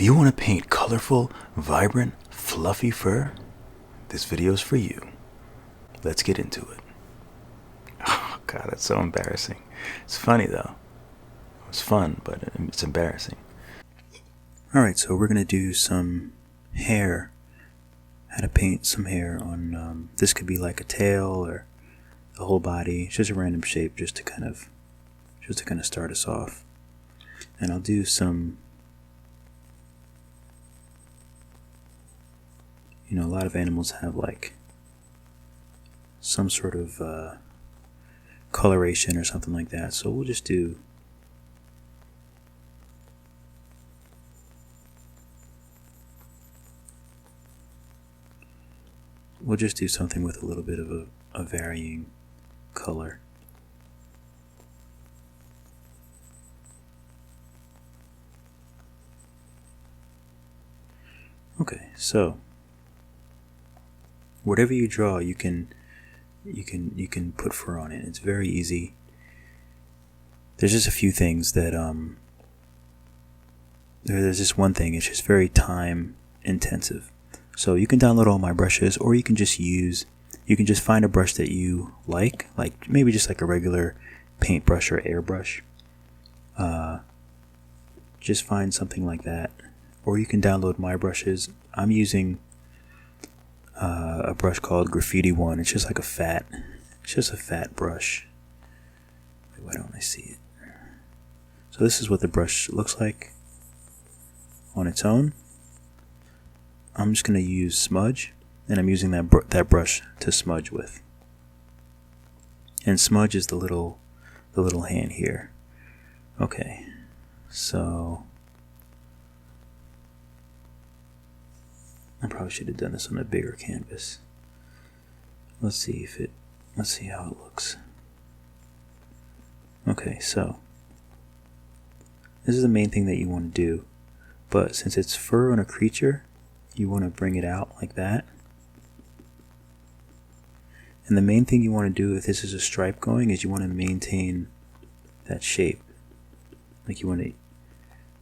If you want to paint colorful, vibrant, fluffy fur, this video is for you. Let's get into it. Oh God, that's so embarrassing. It's funny though. It's fun, but it's embarrassing. Alright, so we're going to do some hair. How to paint some hair on, this could be like a tail or the whole body. It's just a random shape just to kind of start us off. And I'll do some, a lot of animals have like some sort of coloration or something like that. So we'll just do something with a little bit of a varying color. Okay, so whatever you draw, you can put fur on it. It's very easy. There's just a few things that there's just one thing. It's just very time intensive. So you can download all my brushes, or you can just find a brush that you like maybe just like a regular paintbrush or airbrush. Just find something like that, or you can download my brushes. I'm using a brush called Graffiti One. It's just like a fat brush. Why don't I see it? So this is what the brush looks like on its own. I'm just going to use smudge, and I'm using that brush to smudge with. And smudge is the little hand here. Okay, so I probably should have done this on a bigger canvas. Let's see how it looks. Okay, so this is the main thing that you want to do, but since it's fur on a creature, you want to bring it out like that. And the main thing you want to do if this is a stripe going is you want to maintain that shape. Like you want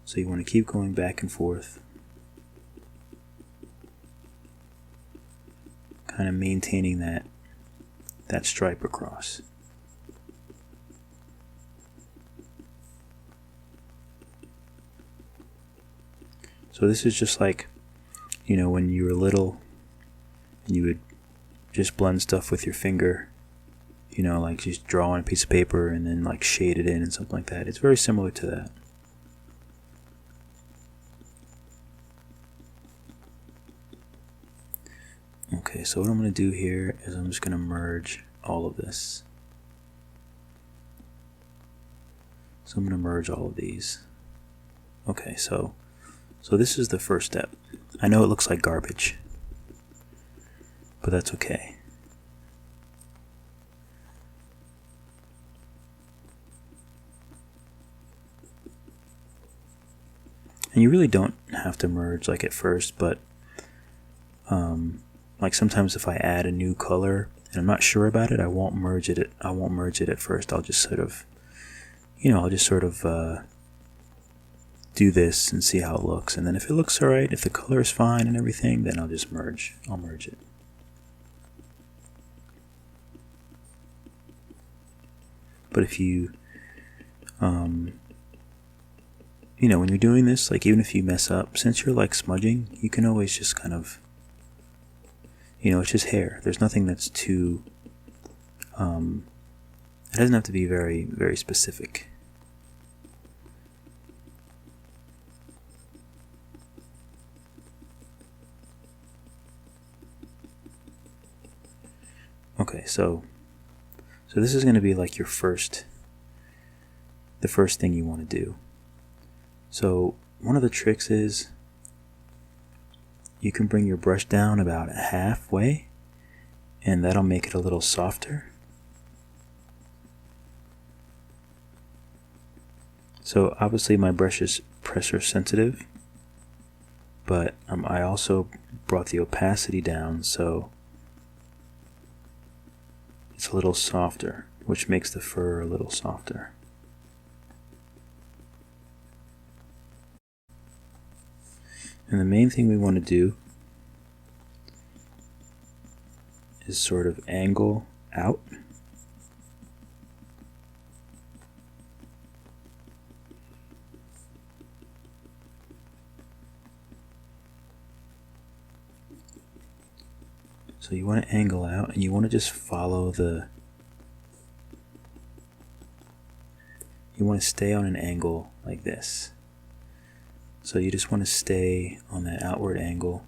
to keep going back and forth, kind of maintaining that stripe across. So this is just like, when you were little and you would just blend stuff with your finger, like just draw on a piece of paper and then like shade it in and something like that. It's very similar to that. Okay, so what I'm going to do here is I'm just going to merge all of this. So I'm going to merge all of these. Okay, so this is the first step. I know it looks like garbage, but that's okay. And you really don't have to merge like at first, but like sometimes if I add a new color and I'm not sure about it, I won't merge it at first. I'll just sort of do this and see how it looks, and then if it looks alright, if the color is fine and everything, then I'll merge it. But if you when you're doing this, like even if you mess up, since you're like smudging, you can always just kind of, it's just hair. There's nothing that's too it doesn't have to be very, very specific. Okay, so this is going to be like the first thing you want to do. So one of the tricks is you can bring your brush down about halfway, and that'll make it a little softer. So obviously my brush is pressure sensitive, but I also brought the opacity down so it's a little softer, which makes the fur a little softer. And the main thing we want to do is sort of angle out. So you want to angle out, and you want to just follow you want to stay on an angle like this. So you just want to stay on that outward angle.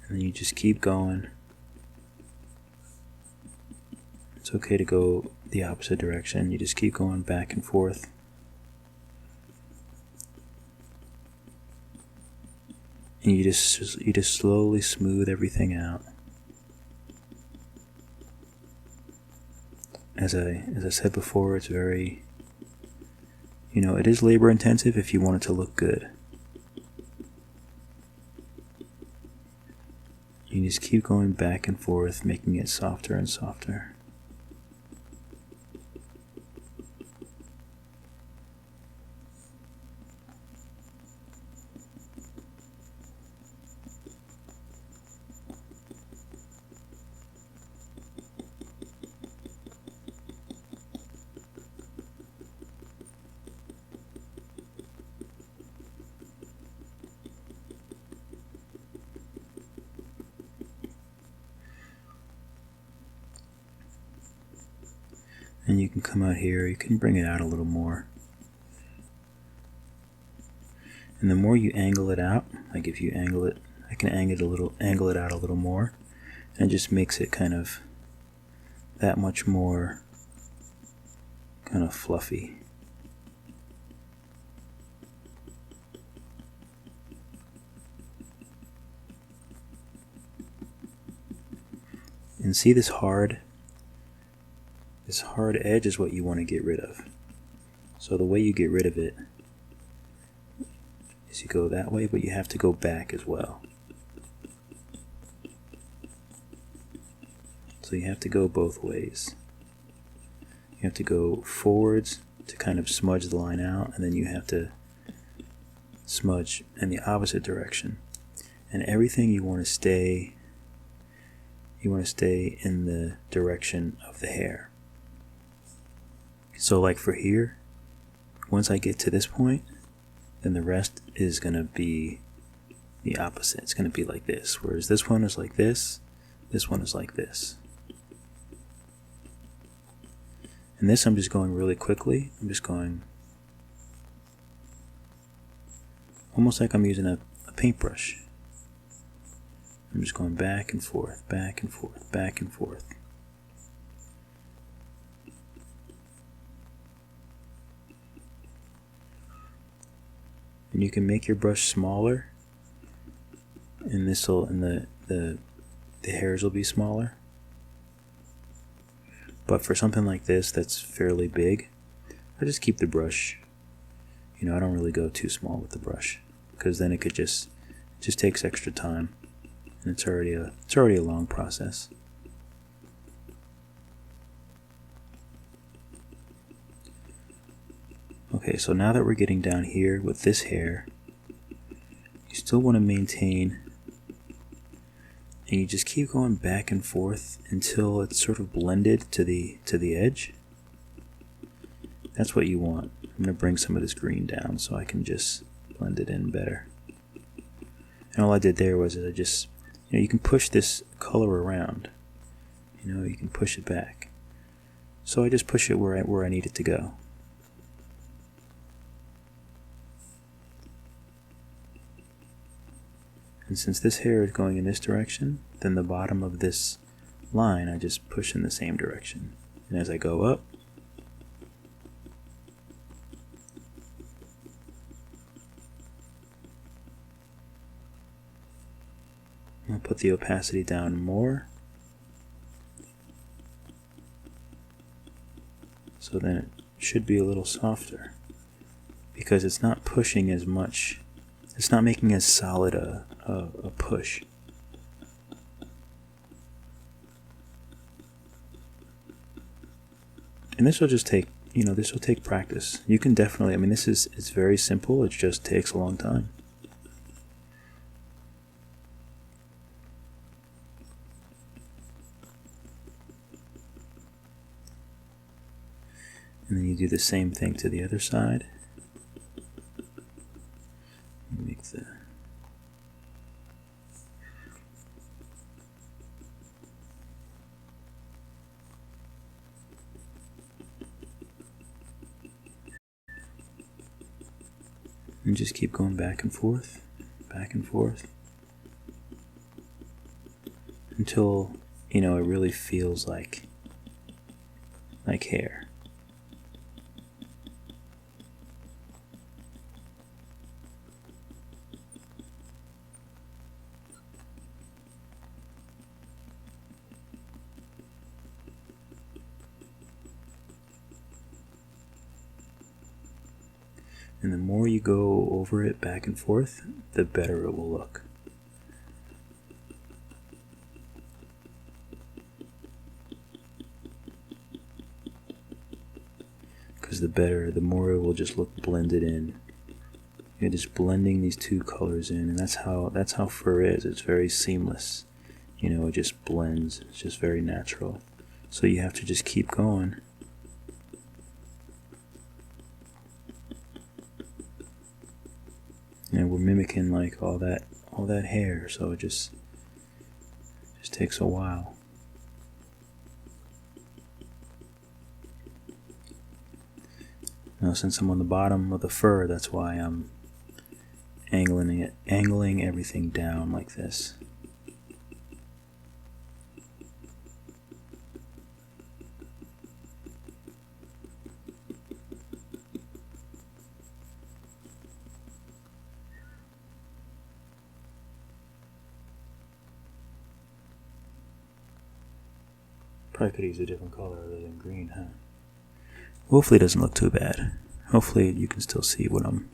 And then you just keep going. It's okay to go the opposite direction. You just keep going back and forth. And you just slowly smooth everything out. As I said before, it's very, it is labor intensive if you want it to look good. You just keep going back and forth, making it softer and softer. And you can come out here, you can bring it out a little more. And the more you angle it out, like if you angle it, I can angle it out a little more, and it just makes it kind of that much more kind of fluffy. And see this hard edge is what you want to get rid of. So the way you get rid of it is you go that way, but you have to go back as well. So you have to go both ways. You have to go forwards to kind of smudge the line out, and then you have to smudge in the opposite direction. And everything you want to stay in the direction of the hair. So like for here, once I get to this point, then the rest is going to be the opposite. It's going to be like this, whereas this one is like this one is like this. And this I'm just going really quickly. I'm just going almost like I'm using a paintbrush. I'm just going back and forth, back and forth, back and forth. And you can make your brush smaller, and the hairs will be smaller. But for something like this that's fairly big, I just keep the brush. I don't really go too small with the brush, because then it just takes extra time, and it's already a long process. Okay, so now that we're getting down here with this hair, you still want to maintain, and you just keep going back and forth until it's sort of blended to the edge. That's what you want. I'm going to bring some of this green down so I can just blend it in better. And all I did there was I just, you can push this color around. You can push it back. So I just push it where I need it to go. And since this hair is going in this direction, then the bottom of this line I just push in the same direction. And as I go up, I'll put the opacity down more. So then it should be a little softer, because it's not pushing as much. It's not making as solid a push. And this will just take you know, this will take practice. You can definitely, I mean, it's very simple. It just takes a long time. And then you do the same thing to the other side. Make the and just keep going back and forth until, you know, it really feels like hair. And the more you go over it back and forth, the better it will look. Because the more it will just look blended in. You're just blending these two colors in, and that's how fur is. It's very seamless. You know, it just blends. It's just very natural. So you have to just keep going. And we're mimicking like all that hair, so it just takes a while. Now, since I'm on the bottom of the fur, that's why I'm angling everything down like this. Probably could use a different color other than green, huh? Hopefully it doesn't look too bad. Hopefully you can still see what I'm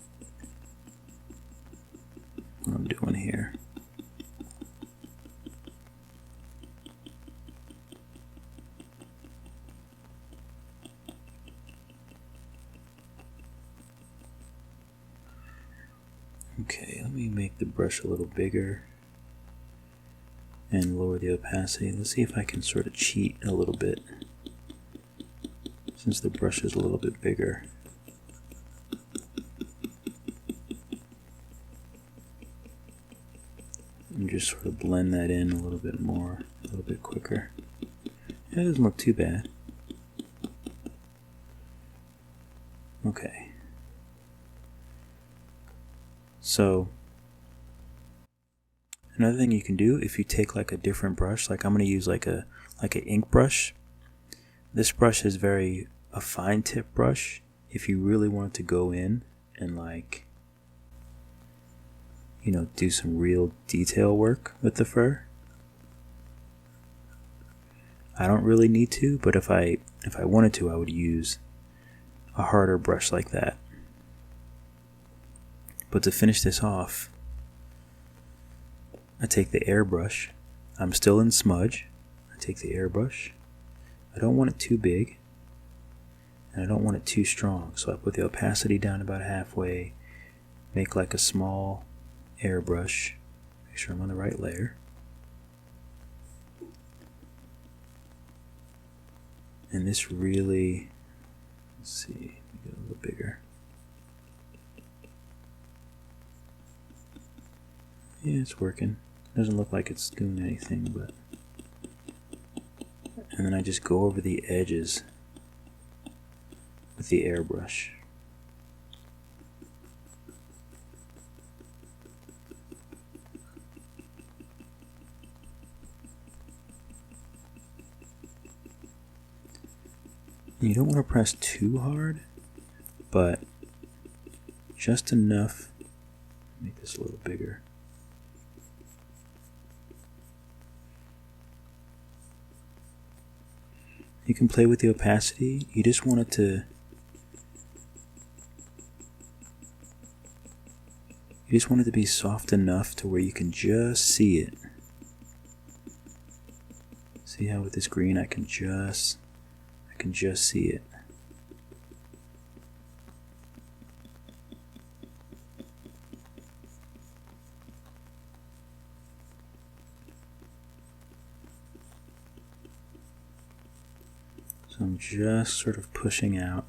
doing here. Okay, let me make the brush a little bigger and lower the opacity. Let's see if I can sort of cheat a little bit since the brush is a little bit bigger. And just sort of blend that in a little bit more, a little bit quicker. Yeah, it doesn't look too bad. Okay. So another thing you can do, if you take like a different brush, like I'm going to use like an ink brush. This brush is a fine tip brush. If you really want to go in and like, you know, do some real detail work with the fur. I don't really need to, but if I wanted to, I would use a harder brush like that. But to finish this off, I take the airbrush. I'm still in smudge. I take the airbrush. I don't want it too big, and I don't want it too strong, so I put the opacity down about halfway, make like a small airbrush, make sure I'm on the right layer, and this really, let's see, get a little bigger. Yeah, it's working. Doesn't look like it's doing anything, but, and then I just go over the edges with the airbrush. You don't want to press too hard, but just enough. Make this a little bigger. You can play with the opacity. You just want it to, be soft enough to where you can just see it. See how with this green I can just see it. So I'm just sort of pushing out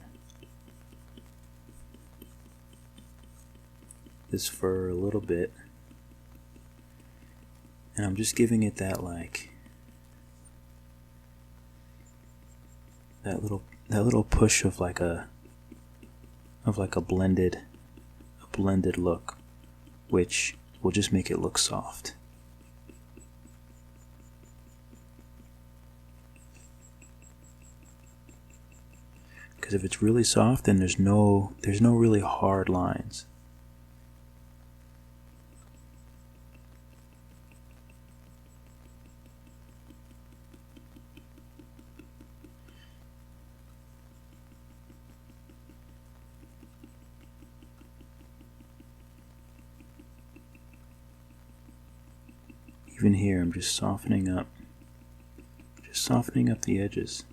this fur a little bit, and I'm just giving it that that little push of like a blended look, which will just make it look soft. Because if it's really soft, then there's no really hard lines. Even here, I'm just softening up the edges,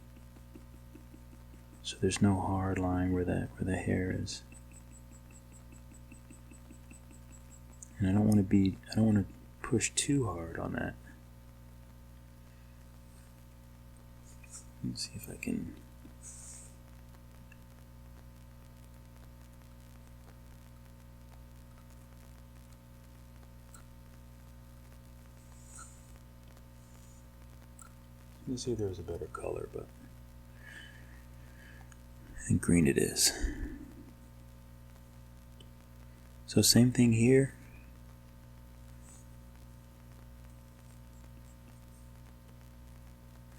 so there's no hard line where the hair is. And I don't want to push too hard on that. Let's see if I can. Let's see if there was a better color, but I think green it is. So same thing here.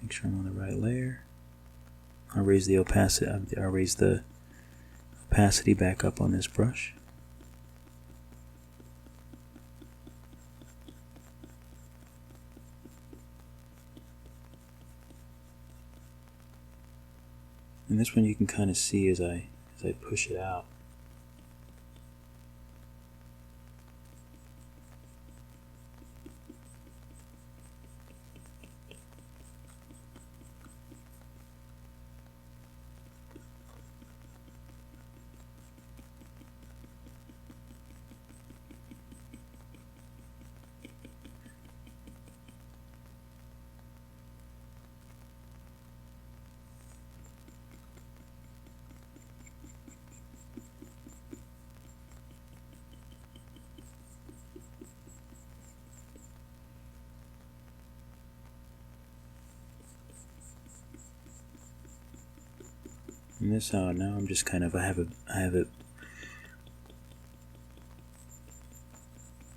Make sure I'm on the right layer. I'll raise the opacity. I'll raise the opacity back up on this brush. And this one you can kind of see as I push it out. And this now I'm just kind of I have it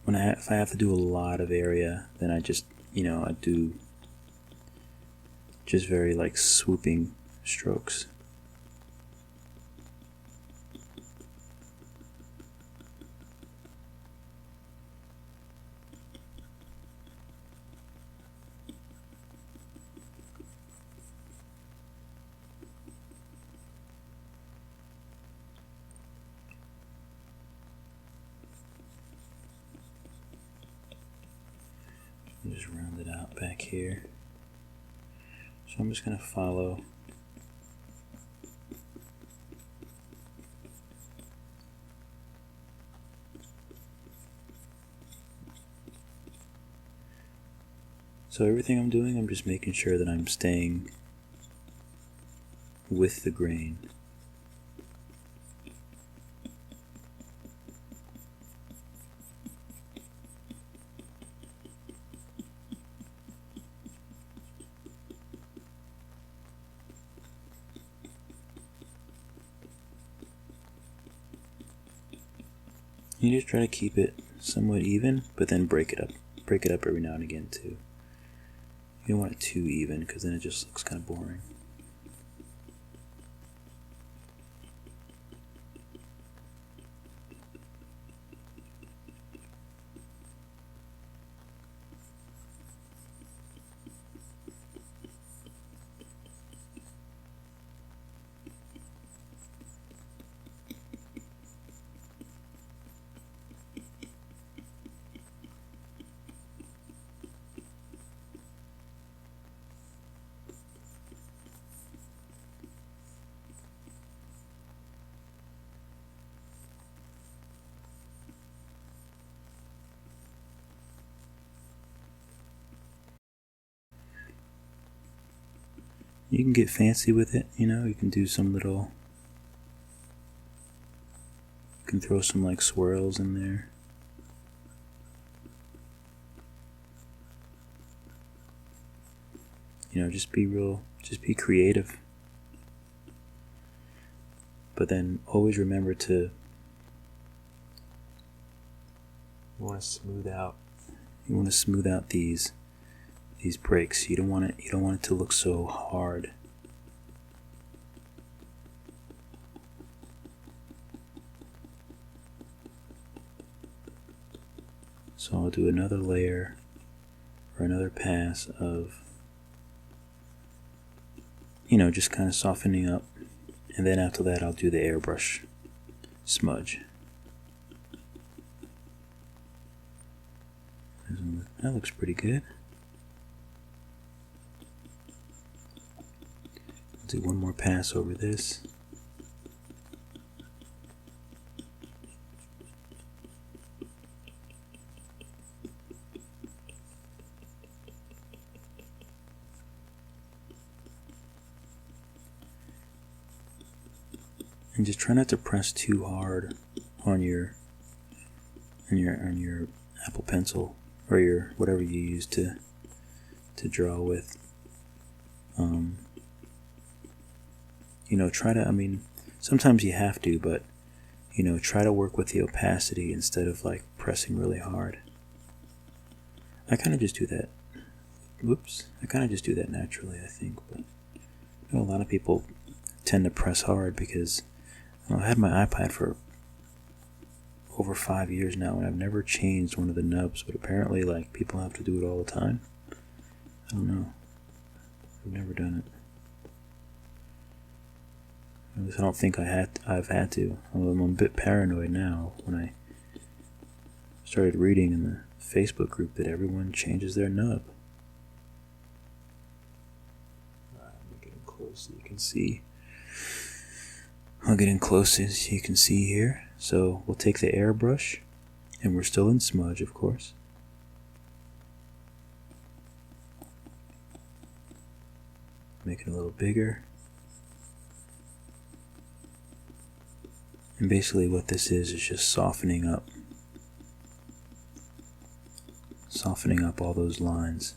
when if I have to do a lot of area, then I just I do just very like swooping strokes. Just round it out back here. So I'm just going to follow so everything I'm doing, I'm just making sure that I'm staying with the grain. You just try to keep it somewhat even, but then break it up every now and again too. You don't want it too even, because then it just looks kind of boring. You can get fancy with it, you know, you can do some little, you can throw some like swirls in there. You know, just be creative. But then always remember to, you want to smooth out these breaks. You don't want it to look so hard. So I'll do another layer or another pass of, you know, just kind of softening up, and then after that I'll do the airbrush smudge. That looks pretty good. I'll do one more pass over this. And just try not to press too hard on your Apple Pencil or your whatever you use to draw with. You know, try to, I mean, sometimes you have to, but you know, try to work with the opacity instead of like pressing really hard. I kind of just do that. Whoops. I kind of just do that naturally, I think, but you know, a lot of people tend to press hard because I had my iPad for over 5 years now, and I've never changed one of the nubs, but apparently like people have to do it all the time. I don't know. I've never done it. At least I don't think I've had to. I'm a bit paranoid now when I started reading in the Facebook group that everyone changes their nub. Alright, I'm getting close so you can see. I'll get in close as you can see here. So we'll take the airbrush, and we're still in smudge, of course. Make it a little bigger. And basically what this is just softening up all those lines.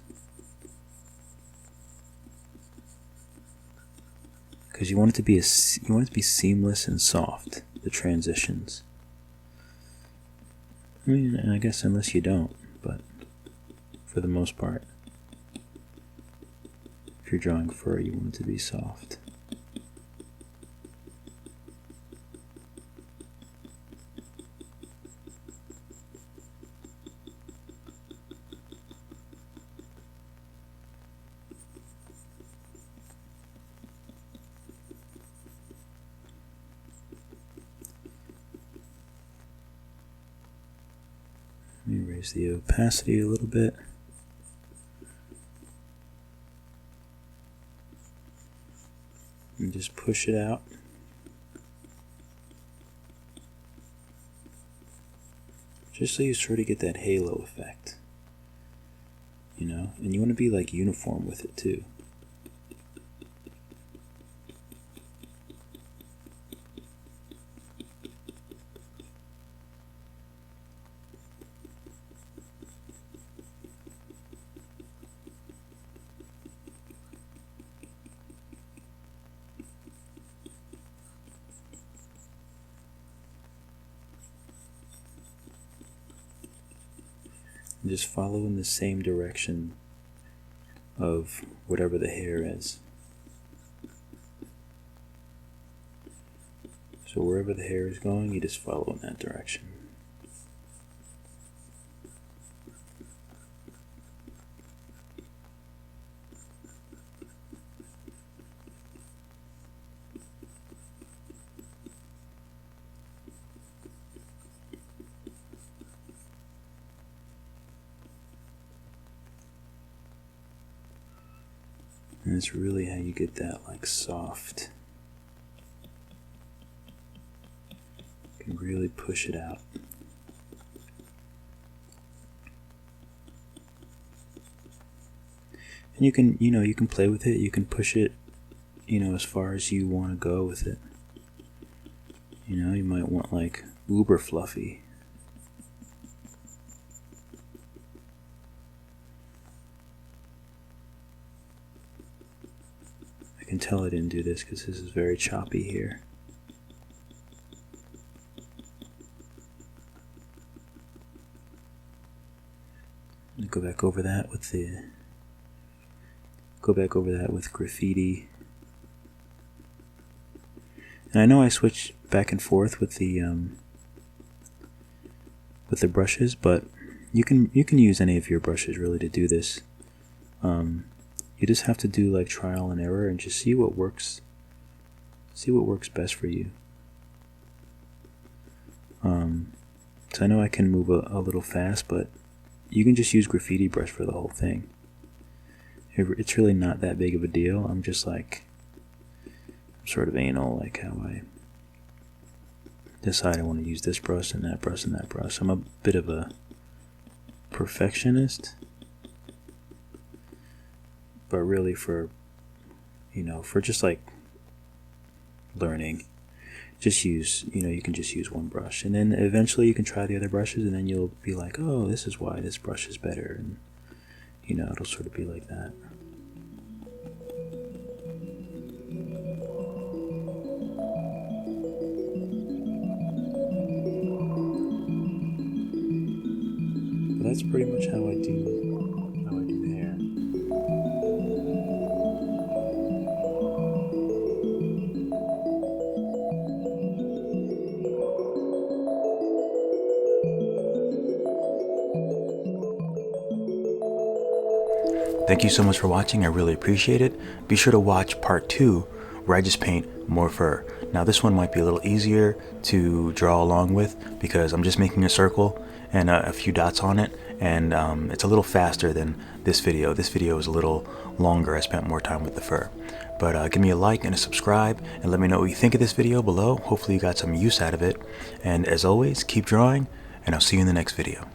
Because you want it to be seamless and soft, the transitions. I mean, I guess unless you don't, but for the most part, if you're drawing fur, you want it to be soft. Let me raise the opacity a little bit. And just push it out. Just so you sort of get that halo effect. You know? And you want to be like uniform with it too. And just follow in the same direction of whatever the hair is. So wherever the hair is going, you just follow in that direction. And it's really how you get that like soft. You can really push it out. And you can, you can play with it. You can push it as far as you want to go with it. You might want like uber fluffy. I can tell I didn't do this because this is very choppy here. Go back over that with graffiti. And I know I switch back and forth with the brushes, but you can use any of your brushes really to do this. You just have to do like trial and error and just see what works. See what works best for you. So I know I can move a little fast, but you can just use graffiti brush for the whole thing. It's really not that big of a deal. I'm just like, sort of anal, like how I decide I want to use this brush and that brush and that brush. I'm a bit of a perfectionist, but really for just like learning, just use, you can just use one brush, and then eventually you can try the other brushes, and then you'll be like, oh, this is why this brush is better, and it'll sort of be like that. But that's pretty much how I do hair. Thank you so much for watching. I really appreciate it. Be sure to watch part 2 where I just paint more fur. Now this one might be a little easier to draw along with because I'm just making a circle and a few dots on it, and it's a little faster than this video. This video is a little longer. I spent more time with the fur. But give me a like and a subscribe, and let me know what you think of this video below. Hopefully you got some use out of it. And as always, keep drawing, and I'll see you in the next video.